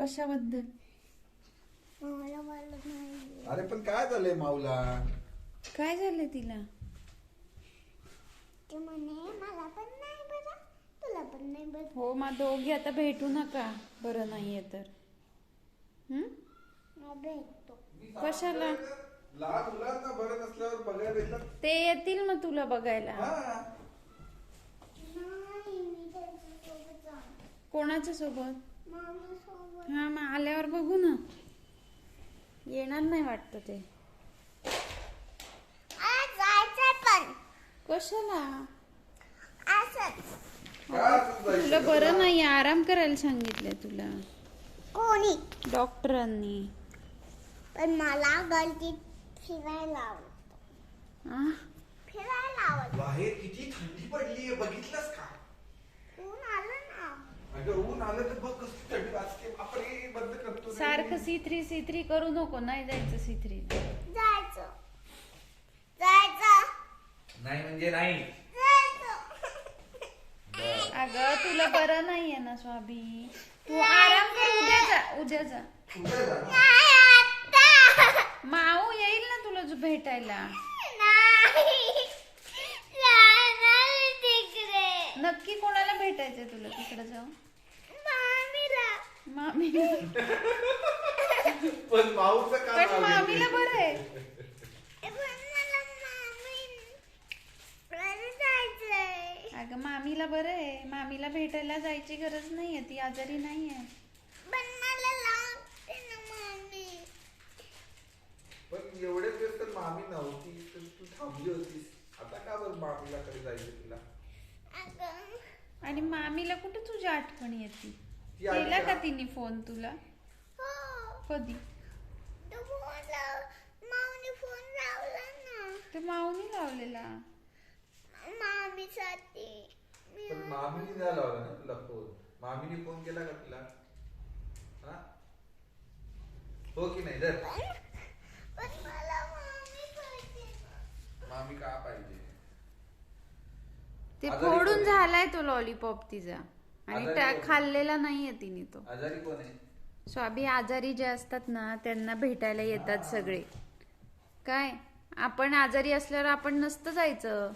कशाबद्दल? अरे पण काय झालंय माऊला? काय झालं तिला? ते म्हणे मला पण नाही बरं, तुला पण नाही बरं. हो, मग दोघी आता भेटू नका बरं नाहीये तर. भेटतो. कशाला? लहान मुलांना बरं नसल्यावर बघायला येतात. ते येतील मग तुला बघायला. हा. नाही, मी त्यांच्यासोबत जाणार. कोणाच्या सोबत? मामासोबत. हा, मग आल्यावर बघू ना. येणार नाही वाटत ते. आज जायचंय पण. कशाला? असंच. काय असं जायचं? तुला बरं नाही, आराम करायला सांगितलंय तुला कोणी? डॉक्टरांनी. पण मला गलतीत फिरायला आवडतं. आ? फिरायला आवडतं. बाहेर किती थंडी पडलीये बघितलंस का? ऊन आलं ना. अगं ऊन आलं तर बघ कसं थंडी वाजते. बापरे, बंद करतो रे. सारखं C3 करू नको. नाही जायचं C3. जायचं. जायचं. नाही म्हणजे नाही. जायचं. अगं तुला बरं नाहीये ना स्वाभी. तू आराम कर. उद्या जा. उद्या जा. कुठे जा? नाही आता. माऊ येईल ना तुला भेटायला. नाही. जाणार तिकडे. नक्की कोणाला भेटायचंय तुला तिकडे जाऊन? मामीला. मामी. पण माऊचं काय पण मामीला बरं आहे. पण मला मामीकडे जायचंय. अगं मामीला बरं आहे. मामीला भेटायला जायची गरज नाहीये. ती आजारी नाहीये. पण मला लागते ना मामी. पण एवढे दिवस तर मामी नव्हती, तर तू थांबली होतीस. आता का बरं मामीला कडे जायचं तुला? अगं. आणि मामीला कुठे तुझी आठवण येते? ती आली केला का का? तिने फोन तुला? हो. कधी? तो फोन माऊने फोन लावला ना. ते माऊनी लावलेला. मामीसाठी. पण मामीने नाही लावला ना तुला फोन. मामीने फोन केला का तुला? हा? हो की नाही? जर पण मला मामी पाहिजे. मामी का पाहिजे? ते आजारी फोडून कोण आहे? झालाय तो लॉलीपॉप तिचा. आणि आजारी कोण आहे? खाल्लेला नाहीये तिने तो. आजारी कोण आहे? स्वाभी आजारी जे असतात ना त्यांना भेटायला येतात सगळे. काय आपण आजारी असल्यावर आपण नसतं जायचं.